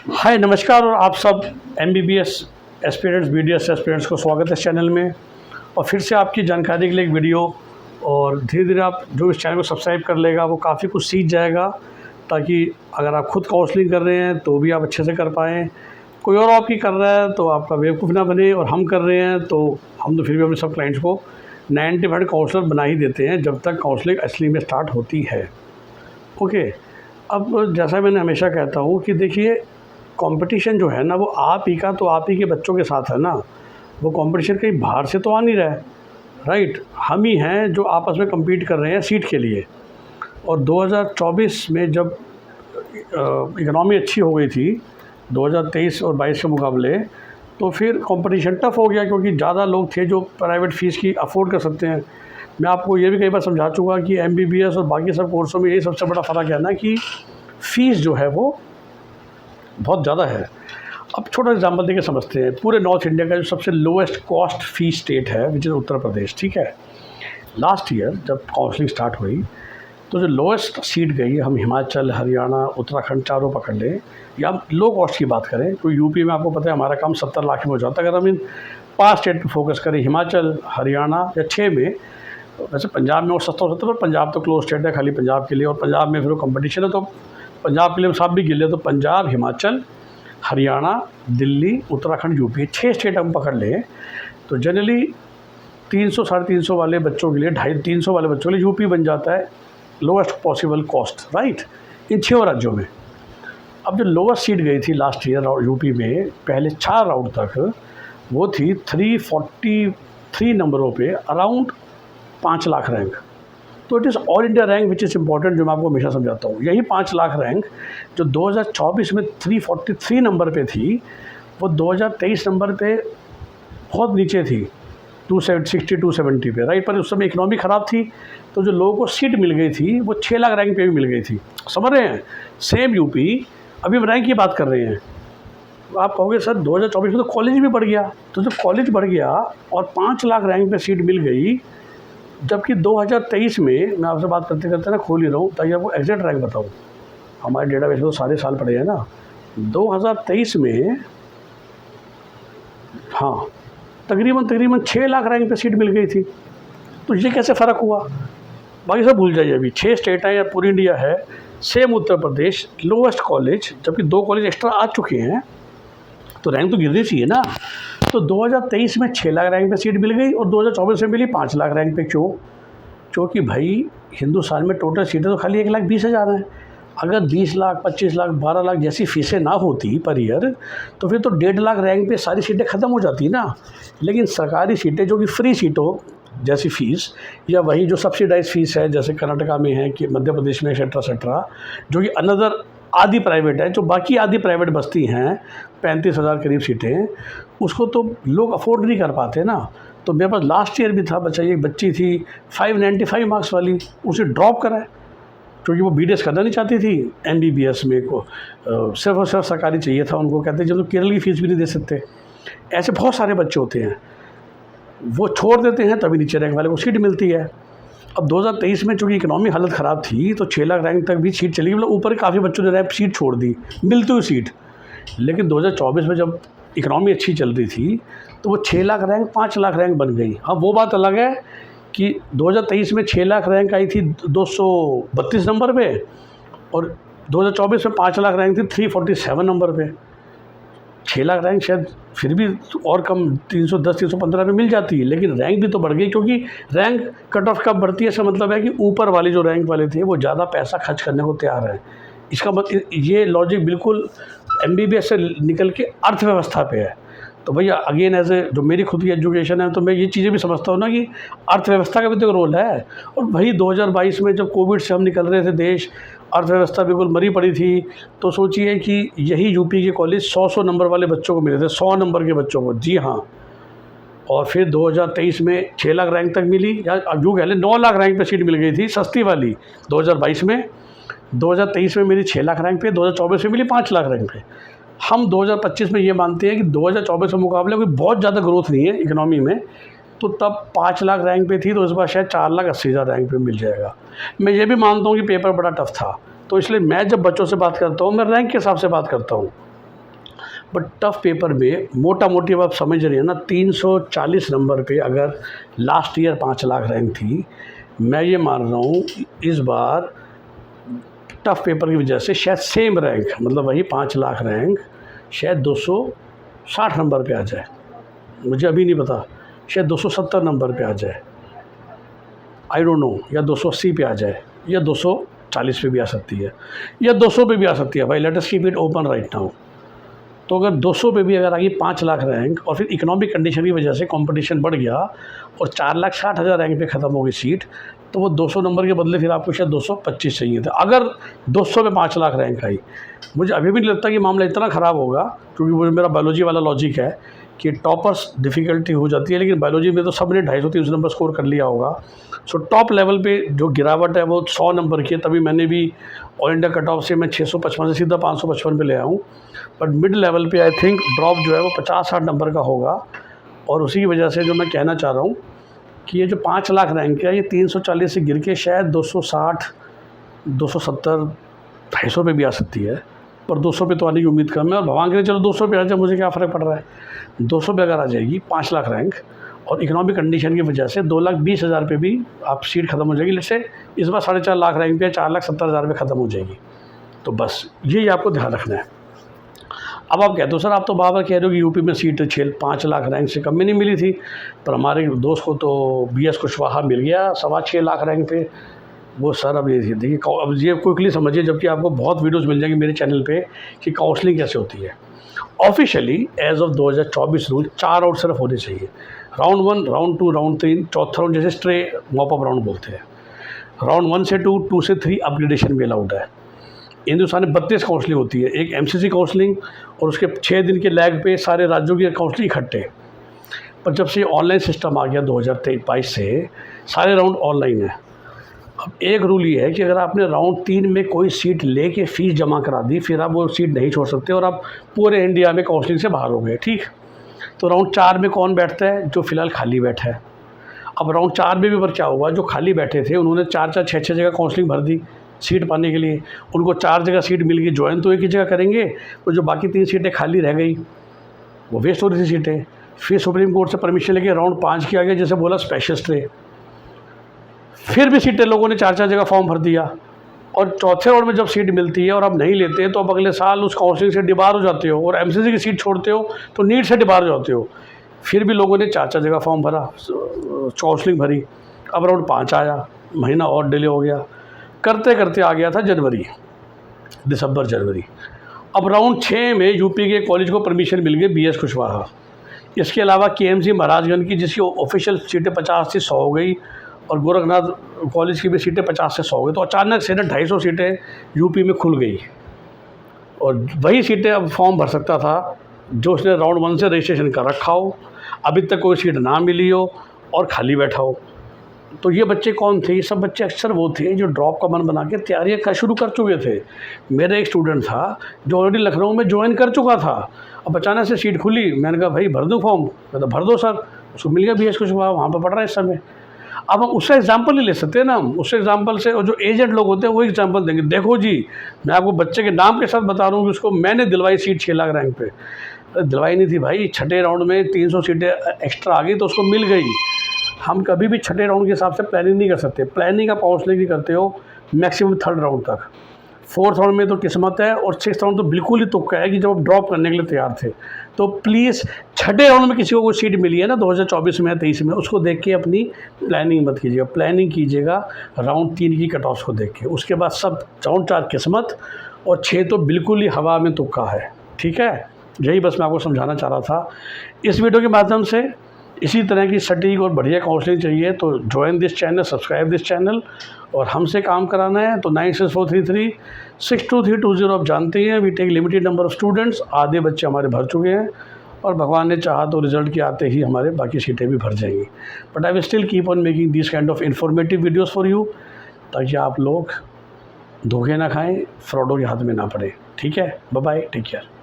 हाय नमस्कार और आप सब एमबीबीएस एस्पिरेंट्स बीडीएस एस्पिरेंट्स को स्वागत है इस चैनल में। और फिर से आपकी जानकारी के लिए एक वीडियो। और धीरे धीरे आप जो इस चैनल को सब्सक्राइब कर लेगा वो काफ़ी कुछ सीख जाएगा, ताकि अगर आप खुद काउंसलिंग कर रहे हैं तो भी आप अच्छे से कर पाएँ। कोई और आपकी कर रहा है तो आपका बेवकूफ़ ना बने, और हम कर रहे हैं तो हम तो फिर भी अपने सब क्लाइंट्स को 90% काउंसलर बना ही देते हैं जब तक काउंसलिंग असली में स्टार्ट होती है। ओके, अब जैसा मैंने हमेशा कहता हूँ कि देखिए, कंपटीशन जो है ना वो आप ही का, तो आप ही के बच्चों के साथ है ना। वो कंपटीशन कहीं बाहर से तो आ नहीं रहा है, राइट। हम ही हैं जो आपस में compete कर रहे हैं सीट के लिए। और 2024 में जब इकनॉमी अच्छी हो गई थी 2023 और 22 के मुकाबले, तो फिर कंपटीशन टफ हो गया, क्योंकि ज़्यादा लोग थे जो प्राइवेट फ़ीस की अफोर्ड कर सकते हैं। मैं आपको ये भी कई बार समझा चुका कि एमबीबीएस और बाकी सब कोर्सों में यही सबसे बड़ा फ़र्क है ना, कि फ़ीस जो है वो बहुत ज़्यादा है। अब छोटा एग्जांपल देके समझते हैं। पूरे नॉर्थ इंडिया का जो सबसे लोएस्ट कॉस्ट फ़ी स्टेट है विच इज़ उत्तर प्रदेश, ठीक है। लास्ट ईयर जब काउंसलिंग स्टार्ट हुई तो जो लोएस्ट सीट गई, हम हिमाचल, हरियाणा, उत्तराखंड चारों पकड़ लें, या हम लो कॉस्ट की बात करें तो यूपी में आपको पता है हमारा काम 70 लाख में हो जाता है। अगर हम इन 5 स्टेट पर फोकस करें, हिमाचल, हरियाणा या 6 में, वैसे पंजाब में और सस्ता हो सकता है, पर पंजाब तो क्लोज स्टेट है खाली पंजाब के लिए, और पंजाब में फिर वो कंपटीशन है, तो पंजाब के लिए हम सब भी गिले, तो पंजाब, हिमाचल, हरियाणा, दिल्ली, उत्तराखंड, यूपी, 6 स्टेट हम पकड़ लें तो जनरली 300 साढ़े 300 वाले बच्चों के लिए, 250-300 वाले बच्चों के लिए यूपी बन जाता है लोएस्ट पॉसिबल कॉस्ट, राइट, इन 6 राज्यों में। अब जो लोएस्ट सीट गई थी लास्ट ईयर यूपी में पहले 4 राउंड तक, वो थी 343 नंबरों पे अराउंड 5 लाख रैंक। तो it is all India rank which is important, जो मैं आपको हमेशा समझाता हूँ। यही 5 लाख रैंक जो 2024 में 343 नंबर पे थी, वो 2023 नंबर पे बहुत नीचे थी, 260-270 पे, राइट। पर उस समय इकनॉमी ख़राब थी, तो जो लोगों को सीट मिल गई थी वो 6 लाख रैंक पे भी मिल गई थी। समझ रहे हैं? सेम यूपी, अभी हम रैंक की बात कर रहे हैं। आप कहोगे सर 2024 में तो कॉलेज भी बढ़ गया, तो जब कॉलेज बढ़ गया और 5 लाख रैंक पे सीट मिल गई, जबकि 2023 में, मैं आपसे बात करते करते ना खोल ही रहा हूँ ताकि आपको एग्जैक्ट रैंक बताऊँ, हमारे डेटाबेस में तो सारे साल पड़े हैं ना। 2023 में हाँ तकरीबन 6 लाख रैंक पे सीट मिल गई थी। तो ये कैसे फ़र्क हुआ? बाकी सब भूल जाइए, अभी 6 स्टेट हैं या पूरी इंडिया है, same Uttar Pradesh lowest college, जबकि 2 कॉलेज एक्स्ट्रा आ चुके हैं, तो रैंक तो गिरनी चाहिए ना। तो 2023 में 6 लाख रैंक पे सीट मिल गई और 2024 में मिली 5 लाख रैंक पे। क्यों? क्योंकि भाई हिंदुस्तान में टोटल सीटें तो खाली 1,20,000 हैं। अगर 20 लाख, 25 लाख, 12 लाख जैसी फ़ीसें ना होती पर ईयर, तो फिर तो 1.5 लाख रैंक पे सारी सीटें ख़त्म हो जाती ना। लेकिन सरकारी सीटें जो कि फ्री सीट हो जैसी फ़ीस, या वही जो सब्सिडाइज फ़ीस है जैसे कर्नाटका में है कि मध्य प्रदेश में एक्सेट्रा, जो कि अनदर आधी प्राइवेट है, जो बाकी आधी प्राइवेट बस्ती हैं 35,000 करीब सीटें, उसको तो लोग अफोर्ड नहीं कर पाते ना। तो मेरे पास लास्ट ईयर भी था बच्चा, एक बच्ची थी 595 मार्क्स वाली, उसे ड्रॉप करा है क्योंकि वो बीडीएस करना नहीं चाहती थी एमबीबीएस में को, सिर्फ और सिर्फ सरकारी चाहिए था उनको। कहते जब तो केरल की फ़ीस भी नहीं दे सकते। ऐसे बहुत सारे बच्चे होते हैं, वो छोड़ देते हैं तभी नीचे रैंक वाले को सीट मिलती है। अब 2023 में चूँकि इकनॉमी हालत ख़राब थी तो 6 लाख रैंक तक भी सीट चली गई, मतलब ऊपर काफ़ी बच्चों ने रैंक सीट छोड़ दी, मिलती हुई सीट। लेकिन 2024 में जब इकनॉमी अच्छी चल रही थी तो वो 6 लाख रैंक 5 लाख रैंक बन गई। हाँ, वो बात अलग है कि 2023 में 6 लाख रैंक आई थी 232 नंबर पे, और 2024 में 5 लाख रैंक थी 347 नंबर पे। 6 लाख रैंक शायद फिर भी और कम 310-315 पे मिल जाती है, लेकिन रैंक भी तो बढ़ गई, क्योंकि रैंक कट ऑफ कब बढ़ती है, इसका मतलब है कि ऊपर वाले जो रैंक वाले थे वो ज़्यादा पैसा खर्च करने को तैयार हैं। इसका मतलब ये लॉजिक बिल्कुल एमबीबीएस से निकल के अर्थव्यवस्था पे है। तो भैया अगेन एज ए जो मेरी खुद की एजुकेशन है, तो मैं ये चीज़ें भी समझता हूँ ना कि अर्थव्यवस्था का भी तो रोल है। और वही 2022 में जब कोविड से हम निकल रहे थे, देश अर्थव्यवस्था बिल्कुल मरी पड़ी थी, तो सोचिए कि यही यूपी के कॉलेज 100 नंबर वाले बच्चों को मिले थे, 100 नंबर के बच्चों को, जी हाँ। और फिर 2023 में 6 लाख रैंक तक मिली, या अब यूँ कह लें 9 लाख रैंक पे सीट मिल गई थी सस्ती वाली 2022 में। 2023 में मिली 6 लाख रैंक पे, 2024 में मिली 5 लाख रैंक पे। हम 2025 में ये मानते हैं कि 2024 के मुकाबले कोई बहुत ज़्यादा ग्रोथ नहीं है इकनॉमी में, तो तब 5 लाख रैंक पे थी, तो इस बार शायद 4,80,000 रैंक पे मिल जाएगा। मैं ये भी मानता हूँ कि पेपर बड़ा टफ था, तो इसलिए मैं जब बच्चों से बात करता हूँ मैं रैंक के हिसाब से बात करता हूँ। बट टफ़ पेपर में मोटा मोटी अब आप समझ रही हैं ना, 340 नंबर पे अगर लास्ट ईयर 5 लाख रैंक थी, मैं ये मान रहा हूँ इस बार टफ़ पेपर की वजह से शायद सेम रैंक, मतलब वही 5 लाख रैंक शायद 260 नंबर पे आ जाए, मुझे अभी नहीं पता, शायद 270 नंबर पे आ जाए, आई डोंट नो, या 280 पे आ जाए, या 240 पे भी आ सकती है, या 200 पे भी आ सकती है भाई, let us keep it open right now. तो अगर 200 पे भी अगर आ गई 5 लाख रैंक और फिर इकोनॉमिक कंडीशन की वजह से कंपटीशन बढ़ गया और 4,60,000 रैंक पे ख़त्म हो गई सीट, तो वो 200 नंबर के बदले फिर आपको शायद 225 चाहिए थे। अगर 200 पे 5 लाख रैंक आई, मुझे अभी भी नहीं लगता कि मामला इतना ख़राब होगा, क्योंकि वो मेरा बायोलॉजी वाला लॉजिक है कि टॉपर्स डिफ़िकल्टी हो जाती है, लेकिन बायोलॉजी में तो सब ने 250-300 नंबर स्कोर कर लिया होगा। सो टॉप लेवल पे जो गिरावट है वो 100 नंबर की है, तभी मैंने भी ऑल इंडिया कट ऑफ से मैं 655 से सीधा 555 पे ले आया हूँ। बट मिड लेवल पे आई थिंक ड्रॉप जो है वो 50-60 नंबर का होगा, और उसी की वजह से जो मैं कहना चाह रहा हूँ कि ये जो 5 लाख रैंक है ये 340 से गिर के शायद 260, 270, 250 पे भी आ सकती है, पर 200 पे तो आने की उम्मीद कम है। और भगवान करे चलो 200 पे आ जाए, मुझे क्या फ़र्क पड़ रहा है, 200 पे अगर आ जाएगी 5 लाख रैंक और इकोनॉमिक कंडीशन की वजह से 2,20,000 पे भी आप सीट ख़त्म हो जाएगी। जैसे इस बार 4.5 लाख रैंक पे 4,70,000 पे ख़त्म हो जाएगी। तो बस यही आपको ध्यान रखना है। अब आप कहते हो सर आप तो बार बार कह रहे हो कि यूपी में सीट 5 लाख रैंक से कम में नहीं मिली थी, पर हमारे दोस्त को तो BS कुशवाहा मिल गया 6.25 लाख रैंक पे। वो सर अब ये देखिए, अब ये क्विकली समझिए, जबकि आपको बहुत वीडियोस मिल जाएंगे मेरे चैनल पे कि काउंसलिंग कैसे होती है। Officially as of 2024 rule 4 round सिर्फ होने चाहिए, राउंड 1, राउंड 2, राउंड 3, चौथा राउंड जैसे स्ट्रे मॉप अप राउंड बोलते हैं। राउंड 1 से 2, 2 से 3 अपग्रेडेशन भी अलाउड है। हिंदुस्तान में 32 काउंसलिंग होती है, एक MCC काउंसलिंग और उसके 6 दिन के लैग पे सारे राज्यों की काउंसलिंग इकट्ठे। पर जब से ऑनलाइन सिस्टम आ गया 2023-22 से, सारे राउंड ऑनलाइन है। अब एक रूल ये है कि अगर आपने राउंड 3 में कोई सीट लेके फ़ीस जमा करा दी, फिर आप वो सीट नहीं छोड़ सकते और आप पूरे इंडिया में काउंसलिंग से बाहर हो गए, ठीक। तो राउंड 4 में कौन बैठता है, जो फ़िलहाल खाली बैठा है। अब राउंड 4 में भी पर क्या हुआ, जो खाली बैठे थे उन्होंने 4-4, 6-6 जगह काउंसलिंग भर दी सीट पाने के लिए, उनको 4 जगह सीट मिल गई, ज्वाइन तो एक ही जगह करेंगे, तो जो बाकी 3 सीटें खाली रह गई वो वेस्ट हो रही थी सीटें। फिर सुप्रीम कोर्ट से परमिशन लेके राउंड 5 किया गया, जैसे बोला स्पेशल स्टे, फिर भी सीटें लोगों ने 4-4 जगह फॉर्म भर दिया, और चौथे राउंड में जब सीट मिलती है और आप नहीं लेते हैं तो आप अगले साल उस काउंसलिंग से डिबार हो जाते हो, और MCC की सीट छोड़ते हो तो नीट से डिबार हो जाते हो। फिर भी लोगों ने 4-4 जगह फॉर्म भरा, काउंसलिंग भरी। अब राउंड 5 आया, महीना और डिले हो गया, करते करते आ गया था दिसंबर जनवरी। अब राउंड 6 में यूपी के कॉलेज को परमिशन मिल गई BS कुशवाहा। इसके अलावा KMC महाराजगंज की, जिसकी ऑफिशियल सीटें 50 से 100 हो गई, और गोरखनाथ कॉलेज की भी सीटें 50 से 100 हो गई। तो अचानक से ना 250 सीटें यूपी में खुल गई, और वही सीटें अब फॉर्म भर सकता था जो उसने राउंड 1 से रजिस्ट्रेशन कर रखा हो, अभी तक कोई सीट ना मिली हो और खाली बैठा हो। तो ये बच्चे कौन थे, ये सब बच्चे अक्सर वो थे जो ड्रॉप का मन बना के तैयारियाँ शुरू कर चुके थे। मेरा एक स्टूडेंट था जो ऑलरेडी लखनऊ में ज्वाइन कर चुका था, अब अचानक से सीट खुली, मैंने कहा भाई भर दूँ फॉर्म, मैं तो भर दो सर, उसको मिल गया BS कुशवाहा, वहाँ पर पढ़ रहा है इस समय। अब हम उससे एग्जाम्पल नहीं ले सकते ना, हम उससे एग्जाम्पल से, और जो एजेंट लोग होते हैं वो एग्जाम्पल देंगे, देखो जी मैं आपको बच्चे के नाम के साथ बता रहा हूँ कि उसको मैंने दिलवाई सीट 6 लाख रैंक पे। दिलवाई नहीं थी भाई, छठे राउंड में 300 सीटें एक्स्ट्रा आ गई तो उसको मिल गई। हम कभी भी छठे राउंड के हिसाब से प्लानिंग नहीं कर सकते, प्लानिंग आप काउंसलिंग ही करते हो मैक्सिमम 3rd राउंड तक। 4th राउंड में तो किस्मत है, और 6th राउंड तो बिल्कुल ही तुक्का है कि जब आप ड्रॉप करने के लिए तैयार थे। तो प्लीज़ छठे राउंड में किसी को कोई सीट मिली है ना 2024 में या 23 में, उसको देख के अपनी प्लानिंग मत कीजिएगा, प्लानिंग कीजिएगा राउंड 3 की कट ऑफ को देख के। उसके बाद सब राउंड 4 किस्मत, और 6 तो बिल्कुल ही हवा में तुक्का है, ठीक है। यही बस मैं आपको समझाना चाह रहा था इस वीडियो के माध्यम से। इसी तरह की सटीक और बढ़िया काउंसलिंग चाहिए तो join this channel, subscribe this channel, और हमसे काम कराना है तो 9643362320 आप जानते हैं। We take limited number of students, आधे बच्चे हमारे भर चुके हैं, और भगवान ने चाहा तो रिजल्ट के आते ही हमारे बाकी सीटें भी भर जाएंगी। But I will still keep on making this kind of informative videos for you, ताकि आप लोग धोखे ना खाएँ, फ्रॉडों के हाथ में ना पड़े। ठीक है, बाय बाय, टेक केयर।